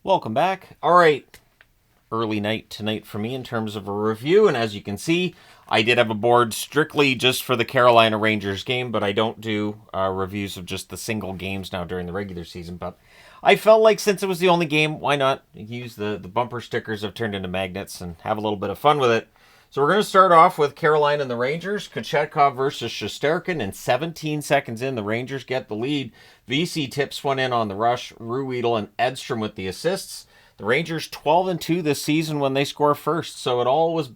Welcome back. All right, early night tonight for me in terms of a review, and as you can see, I did have a board strictly just for the Carolina Rangers game, but I don't do reviews of just the single games now during the regular season. But I felt like since it was the only game, why not use the bumper stickers I've turned into magnets and have a little bit of fun with it. So we're going to start off with Carolina and the Rangers. Kochetkov versus Shesterkin, and 17 seconds in, the Rangers get the lead. VC tips one in on the rush. Ruedel and Edstrom with the assists. The Rangers 12-2 this season when they score first, so it was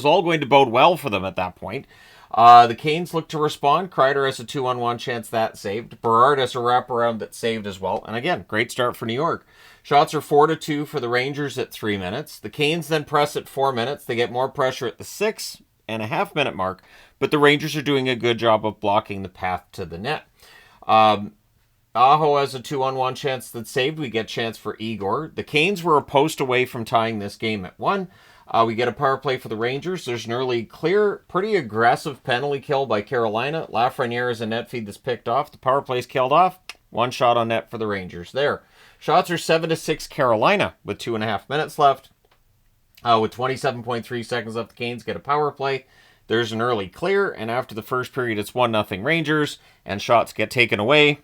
all going to bode well for them at that point. The Canes look to respond. Kreider has a 2-on-1 chance that saved. Berard has a wraparound that saved as well. And again, great start for New York. Shots are 4-2 for the Rangers at 3 minutes. The Canes then press at 4 minutes. They get more pressure at the 6.5-minute mark, but the Rangers are doing a good job of blocking the path to the net. Aho has a 2-on-1 chance that saved. We get chance for Igor. The Canes were a post away from tying this game at 1. We get a power play for the Rangers. There's an early, clear, pretty aggressive penalty kill by Carolina. Lafreniere is a net feed that's picked off. The power play's killed off. 1 shot on net for the Rangers there. Shots are 7-6 Carolina with 2.5 minutes left. With 27.3 seconds left, the Canes get a power play. There's an early clear, and after the first period, it's 1-0 Rangers, and shots get taken away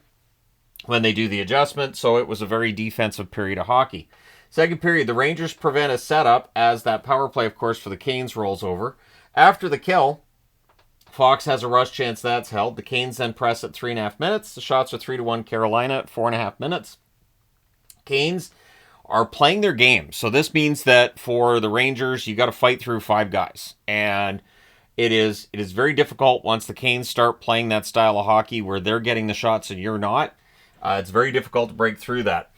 when they do the adjustment, so it was a very defensive period of hockey. Second period, the Rangers prevent a setup as that power play, of course, for the Canes rolls over. After the kill, Fox has a rush chance that's held. The Canes then press at 3.5 minutes. The shots are 3-1 Carolina at 4.5 minutes. Canes are playing their game. So this means that for the Rangers, you got to fight through 5 guys. And it is very difficult once the Canes start playing that style of hockey where they're getting the shots and you're not. It's very difficult to break through that.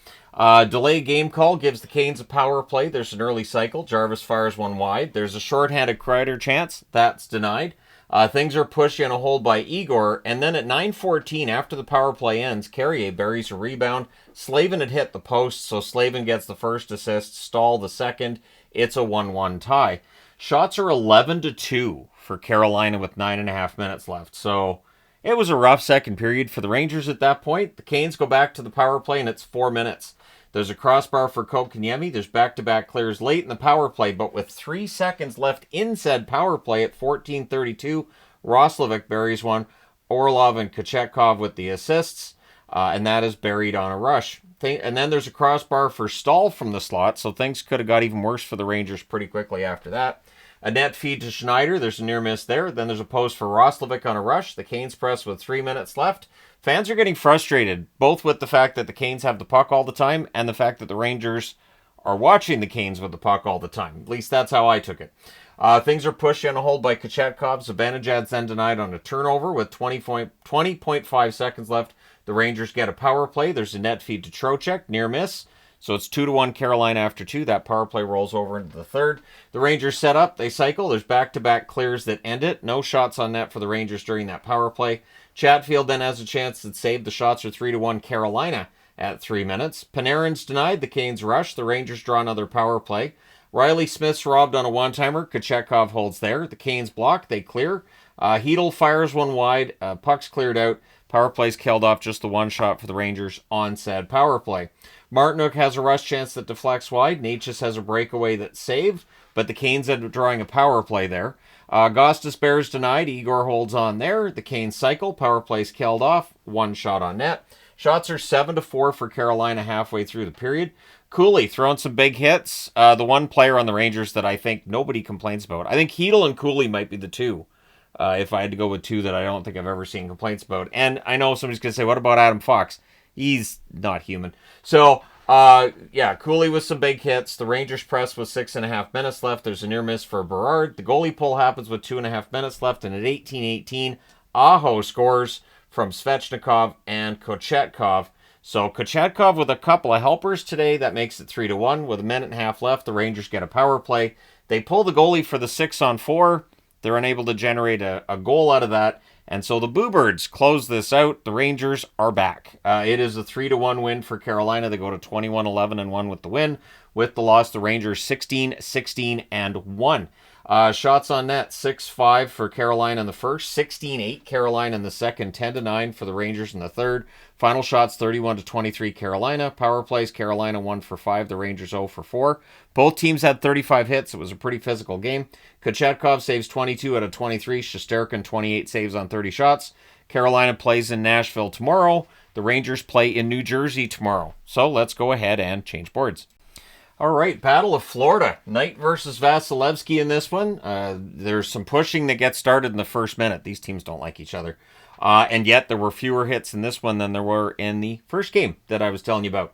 Delay game call gives the Canes a power play. There's an early cycle. Jarvis fires one wide. There's a shorthanded Kreider chance. That's denied. Things are pushed in a hold by Igor. And then at 9:14, after the power play ends, Carrier buries a rebound. Slavin had hit the post, so Slavin gets the first assist. Stahl the second. It's a 1-1 tie. Shots are 11-2 for Carolina with 9.5 minutes left. So it was a rough second period for the Rangers at that point. The Canes go back to the power play, and it's 4 minutes. There's a crossbar for Kotkaniemi. There's back-to-back clears late in the power play, but with 3 seconds left in said power play at 14:32, Roslovic buries one. Orlov and Kochetkov with the assists, and that is buried on a rush. And then there's a crossbar for Stahl from the slot, so things could have got even worse for the Rangers pretty quickly after that. A net feed to Schneider. There's a near miss there. Then there's a post for Roslovic on a rush. The Canes press with 3 minutes left. Fans are getting frustrated, both with the fact that the Canes have the puck all the time and the fact that the Rangers are watching the Canes with the puck all the time. At least that's how I took it. Things are pushed in a hold by Kochetkov. Zibanejad's then denied on a turnover with 20.5 seconds left. The Rangers get a power play. There's a net feed to Trocheck. Near miss. So it's 2-1 Carolina after 2. That power play rolls over into the third. The Rangers set up. They cycle. There's back-to-back clears that end it. No shots on net for the Rangers during that power play. Chatfield then has a chance that saved. The shots are 3-1 Carolina at 3 minutes. Panarin's denied. The Canes rush. The Rangers draw another power play. Riley Smith's robbed on a one-timer. Kochetkov holds there. The Canes block. They clear. Hedel fires one wide. Puck's cleared out. Power play's killed off. Just the one shot for the Rangers on said power play. Martinuk has a rush chance that deflects wide. Natchez has a breakaway that's saved, but the Canes end up drawing a power play there. Gostis Bears denied. Igor holds on there. The Canes cycle. Power play's killed off. 1 shot on net. Shots are 7-4 for Carolina halfway through the period. Cooley throwing some big hits. The one player on the Rangers that I think nobody complains about. I think Hedel and Cooley might be the two. If I had to go with 2 that I don't think I've ever seen complaints about. And I know somebody's going to say, what about Adam Fox? He's not human. So, Cooley with some big hits. The Rangers press with 6.5 minutes left. There's a near miss for Berard. The goalie pull happens with 2.5 minutes left. And at 18:18, Aho scores from Svechnikov and Kochetkov. So Kochetkov with a couple of helpers today. That makes it 3-1. With a minute and a half left, the Rangers get a power play. They pull the goalie for the 6-on-4. They're unable to generate a goal out of that. And so the Bluebirds close this out. The Rangers are back. It is a 3-1 win for Carolina. They go to 21-11-1 with the win. With the loss, the Rangers 16-16-1. Shots on net, 6-5 for Carolina in the first, 16-8 Carolina in the second, 10-9 for the Rangers in the third. Final shots 31-23 Carolina. Power plays Carolina 1 for 5. The Rangers 0 for 4. Both teams had 35 hits. It was a pretty physical game. Kochetkov saves 22 out of 23. Shesterkin 28 saves on 30 shots. Carolina plays in Nashville tomorrow. The Rangers play in New Jersey tomorrow. So let's go ahead and change boards. All right, Battle of Florida. Knight versus Vasilevsky in this one. There's some pushing that gets started in the first minute. These teams don't like each other. And yet there were fewer hits in this one than there were in the first game that I was telling you about.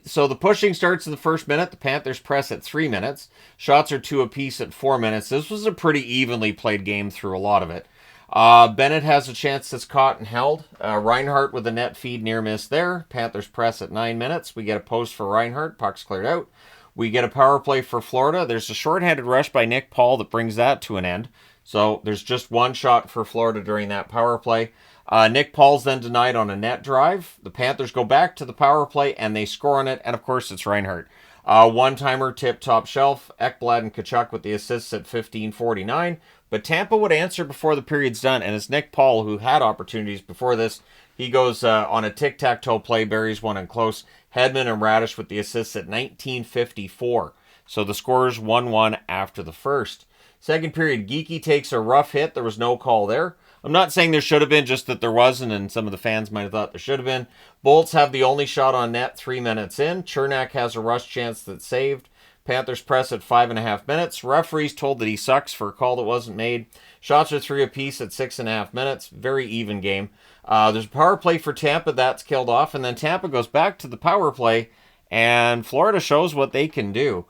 So the pushing starts in the first minute. The Panthers press at 3 minutes. Shots are 2 apiece at 4 minutes. This was a pretty evenly played game through a lot of it. Bennett has a chance that's caught and held. Reinhart with a net feed near miss there. Panthers press at 9 minutes. We get a post for Reinhart. Puck's cleared out. We get a power play for Florida. There's a shorthanded rush by Nick Paul that brings that to an end. So there's just one shot for Florida during that power play. Nick Paul's then denied on a net drive. The Panthers go back to the power play and they score on it. And of course it's Reinhart. One-timer tip top shelf. Ekblad and Tkachuk with the assists at 15:49. But Tampa would answer before the period's done. And it's Nick Paul who had opportunities before this. He goes on a tic-tac-toe play, buries one in close. Hedman and Radish with the assists at 19:54. So the score's 1-1 after the first. Second period, Geekie takes a rough hit. There was no call there. I'm not saying there should have been, just that there wasn't, and some of the fans might have thought there should have been. Bolts have the only shot on net 3 minutes in. Chernak has a rush chance that's saved. Panthers press at 5.5 minutes. Referees told that he sucks for a call that wasn't made. Shots are 3 apiece at 6.5 minutes. Very even game. There's a power play for Tampa. That's killed off. And then Tampa goes back to the power play, and Florida shows what they can do.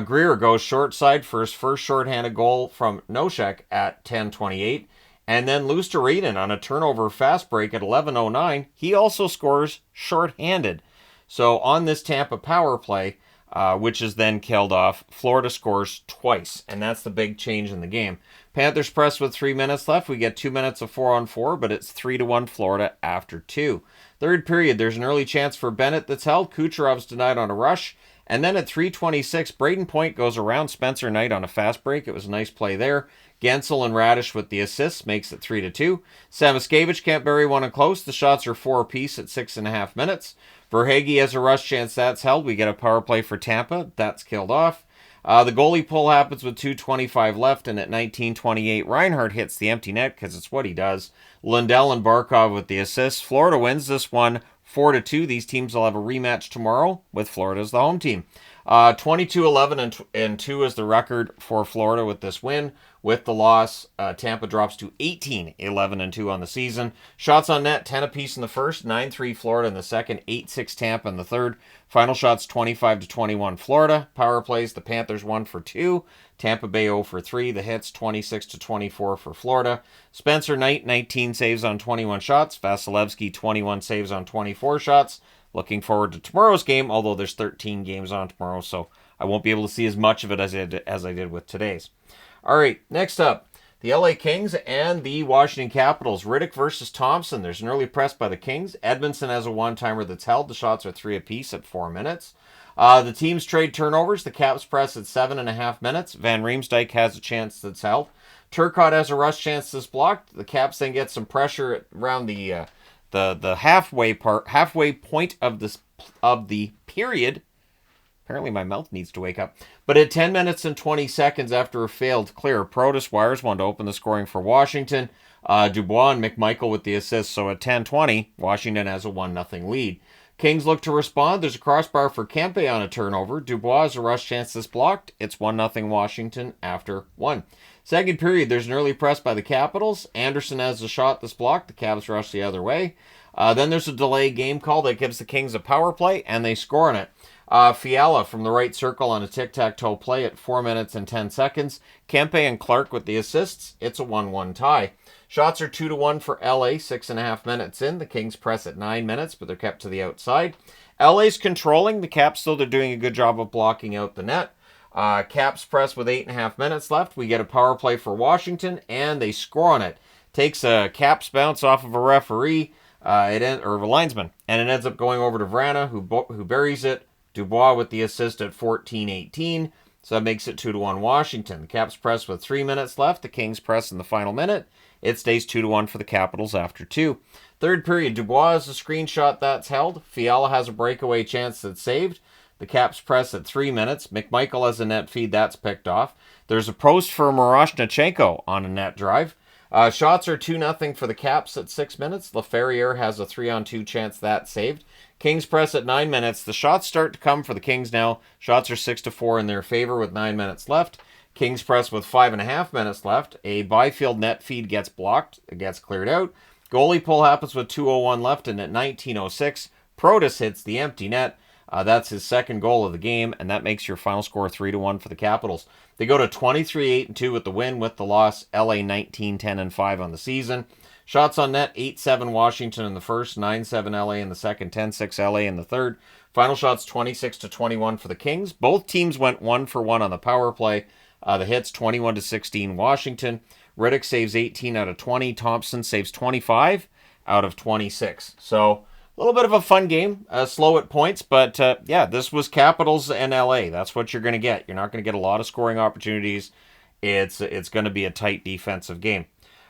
Greer goes short side for his first shorthanded goal from Nosek at 10:28. And then Luostarinen on a turnover fast break at 11:09. He also scores shorthanded. So on this Tampa power play, which is then killed off, Florida scores twice. And that's the big change in the game. Panthers press with 3 minutes left. We get 2 minutes of 4-on-4, but it's 3-1 Florida after 2. Third period, there's an early chance for Bennett that's held. Kucherov's denied on a rush. And then at 3:26, Braden Point goes around Spencer Knight on a fast break. It was a nice play there. Gensel and Radish with the assists makes it 3-2. Samoskevich can't bury one in close. The shots are 4 apiece at 6.5 minutes. Verhaeghe has a rush chance. That's held. We get a power play for Tampa. That's killed off. The goalie pull happens with 2:25 left, and at 19:28, Reinhart hits the empty net because it's what he does. Lundell and Barkov with the assists. Florida wins this one 4-2. These teams will have a rematch tomorrow with Florida as the home team. 22-11-2 is the record for Florida with this win. With the loss, Tampa drops to 18-11-2 on the season. Shots on net, 10 apiece in the first, 9-3 Florida in the second, 8-6 Tampa in the third. Final shots, 25-21 Florida. Power plays, the Panthers 1 for 2. Tampa Bay 0 for 3. The hits, 26-24 for Florida. Spencer Knight, 19 saves on 21 shots. Vasilevsky, 21 saves on 24 shots. Looking forward to tomorrow's game, although there's 13 games on tomorrow, so I won't be able to see as much of it as I did with today's. All right, next up, the LA Kings and the Washington Capitals. Riddick versus Thompson. There's an early press by the Kings. Edmondson has a one-timer that's held. The shots are 3 apiece at 4 minutes. The teams trade turnovers. The Caps press at 7.5 minutes. Van Riemsdyk has a chance that's held. Turcotte has a rush chance that's blocked. The Caps then get some pressure around the halfway point of the period. Apparently my mouth needs to wake up. But at 10 minutes and 20 seconds after a failed clear, Protas wires one to open the scoring for Washington. Dubois and McMichael with the assist. So at 10:20, Washington has a 1-0 lead. Kings look to respond. There's a crossbar for Kempe on a turnover. Dubois has a rush chance that's blocked. It's 1-0 Washington after 1. Second period, there's an early press by the Capitals. Anderson has a shot that's blocked. The Caps rush the other way. Then there's a delay game call that gives the Kings a power play, and they score on it. Fiala from the right circle on a tic-tac-toe play at 4 minutes and 10 seconds. Kempe and Clark with the assists. It's a 1-1 tie. Shots are 2-1 for LA, 6.5 minutes in. The Kings press at 9 minutes, but they're kept to the outside. LA's controlling. The Caps still, they're doing a good job of blocking out the net. Caps press with 8.5 minutes left. We get a power play for Washington, and they score on it. Takes a Caps bounce off of a referee, or a linesman, and it ends up going over to Vrana, who buries it. Dubois with the assist at 14:18, so that makes it 2-1 Washington. The Caps press with 3 minutes left. The Kings press in the final minute, It stays 2-1 for the Capitals after 2. Third period, Dubois has a screenshot that's held. Fiala has a breakaway chance that's saved. The Caps press at 3 minutes. McMichael has a net feed that's picked off. There's a post for Miroshnichenko on a net drive. Shots are 2-0 for the Caps at 6 minutes. Laferriere has a 3-on-2 chance that's saved. Kings press at 9 minutes. The shots start to come for the Kings now. Shots are 6-4 in their favor with 9 minutes left. Kings press with 5.5 minutes left. A Byfield net feed gets blocked. It gets cleared out. Goalie pull happens with 2:01 left, and at 19:06, Protas hits the empty net. That's his second goal of the game, and that makes your final score 3-1 for the Capitals. They go to 23-8-2 with the win. With the loss, LA 19-10-5 on the season. Shots on net, 8-7 Washington in the first, 9-7 LA in the second, 10-6 LA in the third. Final shots, 26-21 for the Kings. Both teams went 1-for-1 on the power play. The hits, 21-16 Washington. Riddick saves 18 out of 20. Thompson saves 25 out of 26. So a little bit of a fun game, slow at points, but yeah, this was Capitals and LA. That's what you're going to get. You're not going to get a lot of scoring opportunities. It's going to be a tight defensive game.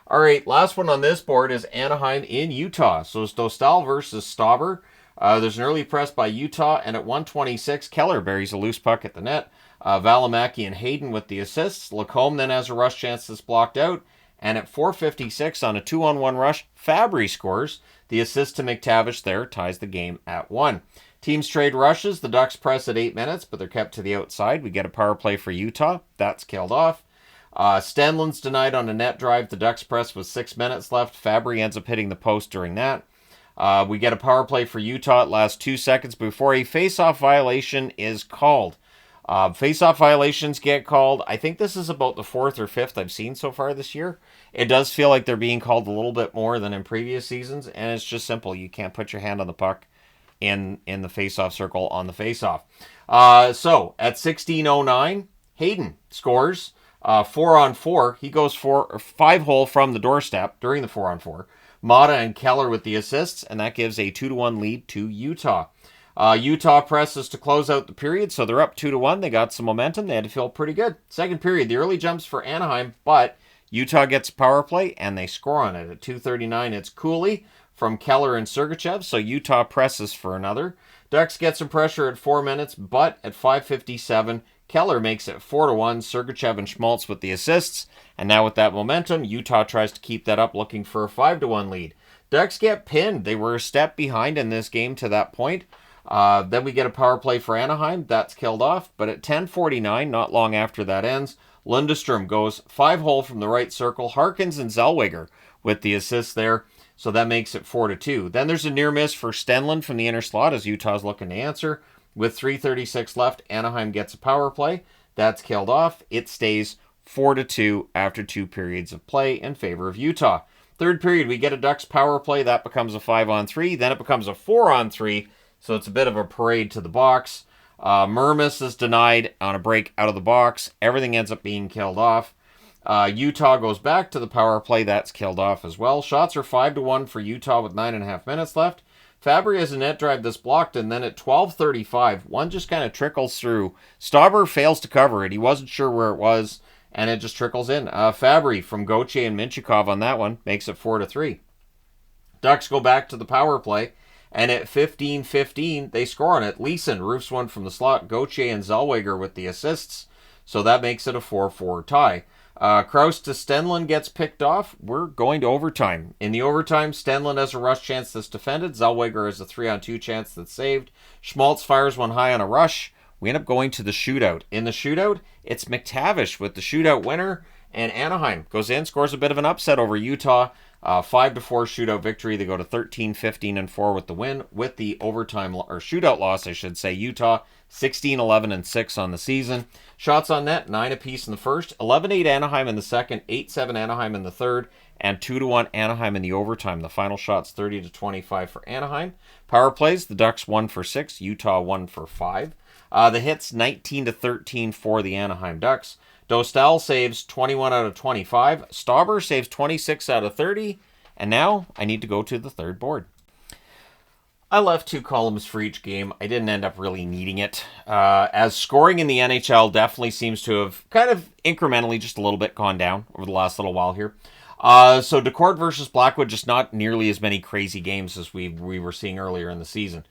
All right, last one on this board is Anaheim in Utah. So it's Dostal versus Stauber. There's an early press by Utah, and at 1:26, Keller buries a loose puck at the net. Valimaki and Hayden with the assists. Lacombe then has a rush chance that's blocked out. And at 4:56 on a 2-on-1 rush, Fabry scores. The assist to McTavish there ties the game at 1. Teams trade rushes. The Ducks press at 8 minutes, but they're kept to the outside. We get a power play for Utah. That's killed off. Stenlund's denied on a net drive. The Ducks press with 6 minutes left. Fabry ends up hitting the post during that. We get a power play for Utah. It lasts 2 seconds before a face-off violation is called. Face-off violations get called. I think this is about the 4th or 5th I've seen so far this year. It does feel like they're being called a little bit more than in previous seasons, and it's just simple. You can't put your hand on the puck in the face-off circle on the face-off. So at 16:09, Hayden scores 4-on-4. He goes 5-hole from the doorstep during the 4-on-4. Mata and Keller with the assists, and that gives a 2-1 lead to Utah. Utah presses to close out the period, so they're up 2-1. They got some momentum. They had to feel pretty good. Second period, the early jumps for Anaheim, but Utah gets a power play, and they score on it. At 2:39, it's Cooley from Keller and Sergachev, so Utah presses for another. Ducks get some pressure at 4 minutes, but at 5:57, Keller makes it 4-1. Sergachev and Schmaltz with the assists, and now with that momentum, Utah tries to keep that up, looking for a 5-1 lead. Ducks get pinned. They were a step behind in this game to that point. Then we get a power play for Anaheim. That's killed off. But at 10:49, not long after that ends, Lundestrom goes 5-hole from the right circle. Harkins and Zellweger with the assist there. So that makes it 4-2. Then there's a near miss for Stenlund from the inner slot as Utah's looking to answer. With 3:36 left, Anaheim gets a power play. That's killed off. It stays 4-2 after 2 periods of play in favor of Utah. Third period, we get a Ducks power play. That becomes a 5-on-3. Then it becomes a 4-on-3. So it's a bit of a parade to the box. Mermis is denied on a break out of the box. Everything ends up being killed off. Utah goes back to the power play. That's killed off as well. Shots are 5-1 for Utah with 9.5 minutes left. Fabry has a net drive that's blocked, and then at 12:35, one just kind of trickles through. Stauber fails to cover it. He wasn't sure where it was, and it just trickles in. Fabry from Gauthier and Minchikov on that one makes it 4-3. Ducks go back to the power play. And at 15:15, they score on it. Leeson roofs one from the slot. Gauthier and Zellweger with the assists. So that makes it a 4-4 tie. Krause to Stenlund gets picked off. We're going to overtime. In the overtime, Stenlund has a rush chance that's defended. Zellweger has a 3-on-2 chance that's saved. Schmaltz fires one high on a rush. We end up going to the shootout. In the shootout, it's McTavish with the shootout winner. And Anaheim goes in, scores a bit of an upset over Utah. 5-4 shootout victory. They go to 13-15-4 with the win. With the overtime or shootout loss, I should say, Utah 16-11-6 on the season. Shots on net 9 apiece in the first, 11-8 Anaheim in the second, 8-7 Anaheim in the third, and 2-1 Anaheim in the overtime. The final shots 30-25 for Anaheim. Power plays, the Ducks 1 for 6, Utah 1 for 5. The hits 19-13 for the Anaheim Ducks. Dostal saves 21 out of 25. Stauber saves 26 out of 30. And now I need to go to the third board. I left 2 columns for each game. I didn't end up really needing it. As scoring in the NHL definitely seems to have kind of incrementally just a little bit gone down over the last little while here. So Decord versus Blackwood, just not nearly as many crazy games as we were seeing earlier in the season.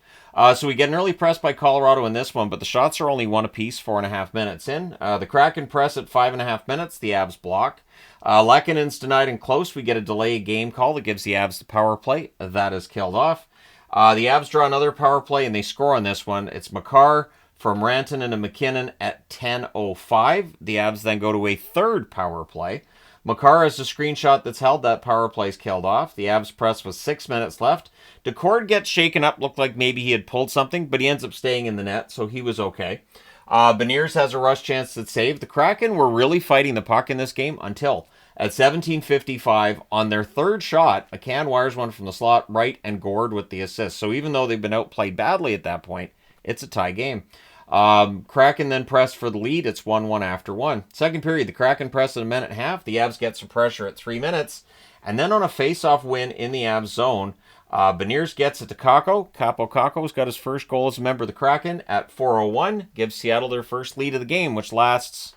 So we get an early press by Colorado in this one, but the shots are only one apiece, 4.5 minutes in. The Kraken press at 5.5 minutes, the Avs block. Lekkonen's denied and close. We get a delay game call that gives the Avs the power play. That is killed off. The Avs draw another power play, and they score on this one. It's Makar from Rantanen and McKinnon at 10:05. The Avs then go to a third power play. Makar has a screenshot that's held. That power play's killed off. The Avs press with 6 minutes left. Decord gets shaken up, looked like maybe he had pulled something, but he ends up staying in the net, so he was okay. Beniers has a rush chance that's saved. The Kraken were really fighting the puck in this game until at 17:55 on their third shot, McCann wires one from the slot right and Gord with the assist. So even though they've been outplayed badly at that point, it's a tie game. Kraken then press for the lead. It's 1-1 after one. Second period, the Kraken press at a minute and a half. The Avs get some pressure at 3 minutes. And then on a face-off win in the Avs zone, Beniers gets it to Kakko. Kakko's got his first goal as a member of the Kraken at 4:01. Gives Seattle their first lead of the game, which lasts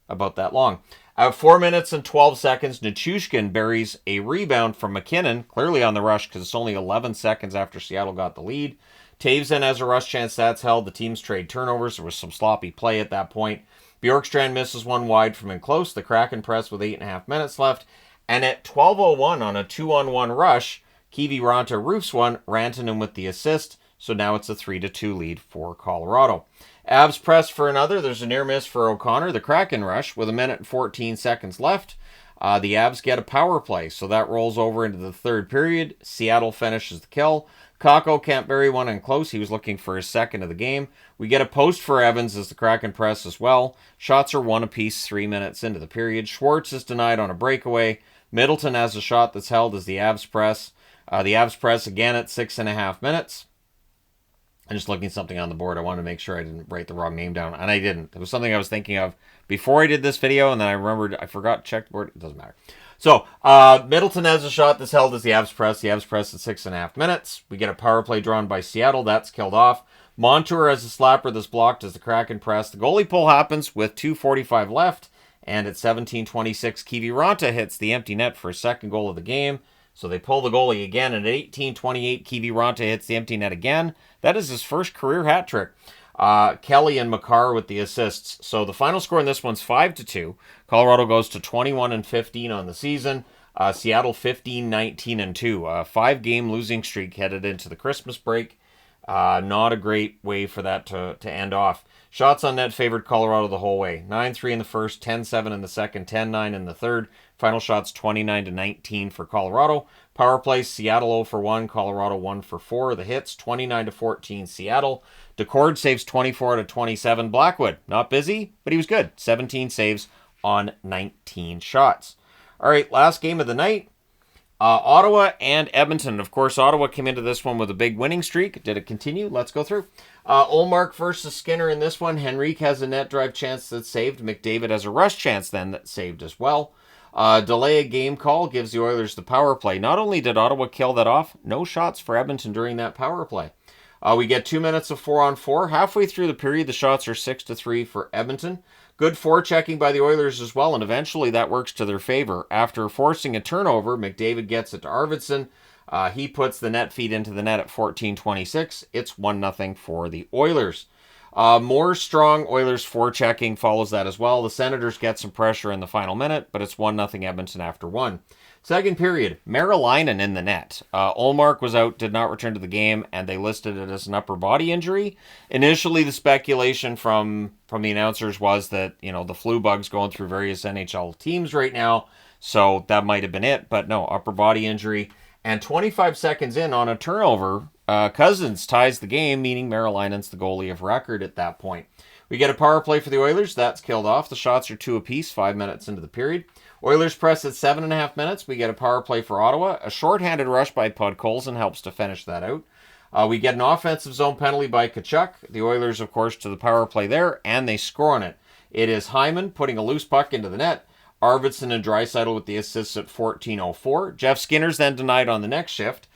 about that long. At 4 minutes and 12 seconds, Nichushkin buries a rebound from McKinnon, clearly on the rush because it's only 11 seconds after Seattle got the lead. Taves then has a rush chance that's held. The teams trade turnovers. There was some sloppy play at that point. Bjorkstrand misses one wide from in close. The Kraken press with 8.5 minutes left. And at 12:01 on a 2-on-1 rush, Kiviranta roofs one, Rantanen with the assist. So now it's a 3-2 lead for Colorado. Avs press for another. There's a near miss for O'Connor. The Kraken rush with a minute and 14 seconds left. The Avs get a power play, so that rolls over into the third period. Seattle finishes the kill. Kakko can't bury one in close. He was looking for his second of the game. We get a post for Evans as the Kraken press as well. Shots are one apiece 3 minutes into the period. Schwartz is denied on a breakaway. Middleton has a shot that's held as the Avs press. The Avs press again at 6.5 minutes. I'm just looking at something on the board. I wanted to make sure I didn't write the wrong name down, and I didn't. It was something I was thinking of before I did this video, and then I remembered I forgot to check the board. It doesn't matter. So, Middleton has a shot that's held as the Avs press. The Avs press at 6.5 minutes. We get a power play drawn by Seattle. That's killed off. Montour has a slapper that's blocked as the Kraken press. The goalie pull happens with 2:45 left, and at 17:26, Kiviranta hits the empty net for a second goal of the game. So they pull the goalie again, and at 18:28, Kiviranta hits the empty net again. That is his first career hat trick. Kelly and Makar with the assists. So the final score in this one's 5-2. Colorado goes to 21-15 on the season. Seattle 15-19-2. 5-game losing streak headed into the Christmas break. Not a great way for that to end off. Shots on net favored Colorado the whole way. 9-3 in the first, 10-7 in the second, 10-9 in the third. Final shots 29-19 for Colorado. Power plays Seattle 0-1, Colorado 1-4. The hits 29-14 Seattle. Decord saves 24 out of 27. Blackwood, not busy, but he was good. 17 saves on 19 shots. All right, last game of the night. Ottawa and Edmonton. Of course, Ottawa came into this one with a big winning streak. Did it continue? Let's go through. Ullmark versus Skinner in this one. Henrique has a net drive chance that's saved. McDavid has a rush chance then that's saved as well. Delay a game call gives the Oilers the power play. Not only did Ottawa kill that off, no shots for Edmonton during that power play. We get 2 minutes of 4-on-4. Halfway through the period, the shots are 6-3 for Edmonton. Good forechecking by the Oilers as well, and eventually that works to their favor. After forcing a turnover, McDavid gets it to Arvidsson. He puts the net feed into the net at 14:26. It's 1-0 for the Oilers. More strong Oilers forechecking follows that as well. The Senators get some pressure in the final minute, but it's 1-0 Edmonton after one. Second period, Merrilainen in the net. Ullmark was out, did not return to the game, and they listed it as an upper body injury. Initially, the speculation from the announcers was that, the flu bug's going through various NHL teams right now, so that might have been it, but no, upper body injury. And 25 seconds in on a turnover, Cousins ties the game, meaning Merrilainen's the goalie of record at that point. We get a power play for the Oilers. That's killed off. The shots are 2 apiece, 5 minutes into the period. Oilers press at 7.5 minutes. We get a power play for Ottawa. A shorthanded rush by Podkolzin helps to finish that out. We get an offensive zone penalty by Tkachuk. The Oilers, of course, to the power play there, and they score on it. It is Hyman putting a loose puck into the net. Arvidsson and Draisaitl with the assists at 14:04. Jeff Skinner's then denied on the next shift.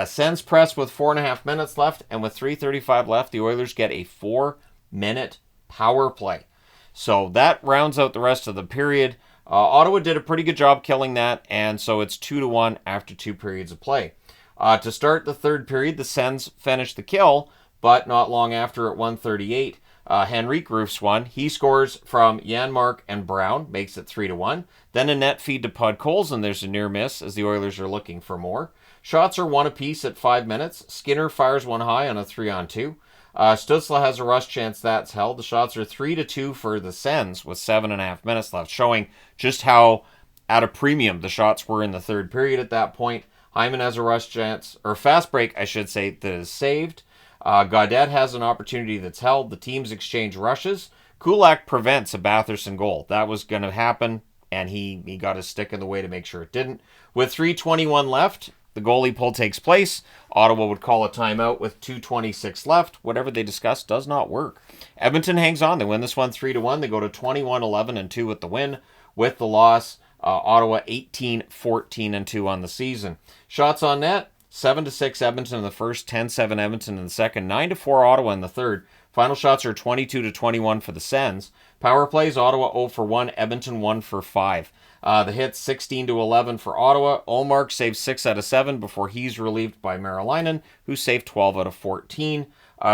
Sens press with 4.5 minutes left, and with 3:35 left, the Oilers get a 4-minute power play. So that rounds out the rest of the period. Ottawa did a pretty good job killing that, and so it's 2-1 after 2 periods of play. To start the third period, the Sens finished the kill, but not long after at 1:38, Henrik roofs one. He scores from Janmark and Brown, makes it 3-1. Then a net feed to Podkolzin. There's a near miss as the Oilers are looking for more. Shots are one apiece at 5 minutes. Skinner fires one high on a 3-on-2. Stützle has a rush chance that's held. The shots are 3-2 for the Sens with 7.5 minutes left, showing just how at a premium the shots were in the third period at that point. Hyman has a rush chance, or fast break, I should say, that is saved. Gaudette has an opportunity that's held. The teams exchange rushes. Kulak prevents a Batherson goal. That was going to happen, and he got his stick in the way to make sure it didn't. With 3:21 left, the goalie pull takes place. Ottawa would call a timeout with 2:26 left. Whatever they discussed does not work. Edmonton hangs on. They win this one 3-1. They go to 21-11-2 with the win. With the loss, Ottawa 18-14-2 on the season. Shots on net, 7-6 Edmonton in the first, 10-7 Edmonton in the second, 9-4 Ottawa in the third. Final shots are 22-21 for the Sens. Power plays, Ottawa 0-1, Edmonton 1-5. The hits 16-11 for Ottawa. Ullmark saves 6 out of 7 before he's relieved by Marilainen, who saved 12 out of 14.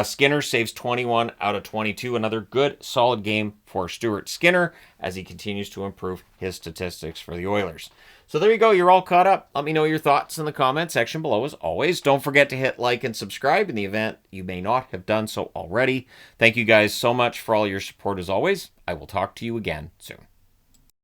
Skinner saves 21 out of 22. Another good, solid game for Stuart Skinner as he continues to improve his statistics for the Oilers. So there you go. You're all caught up. Let me know your thoughts in the comment section below as always. Don't forget to hit like and subscribe in the event you may not have done so already. Thank you guys so much for all your support as always. I will talk to you again soon.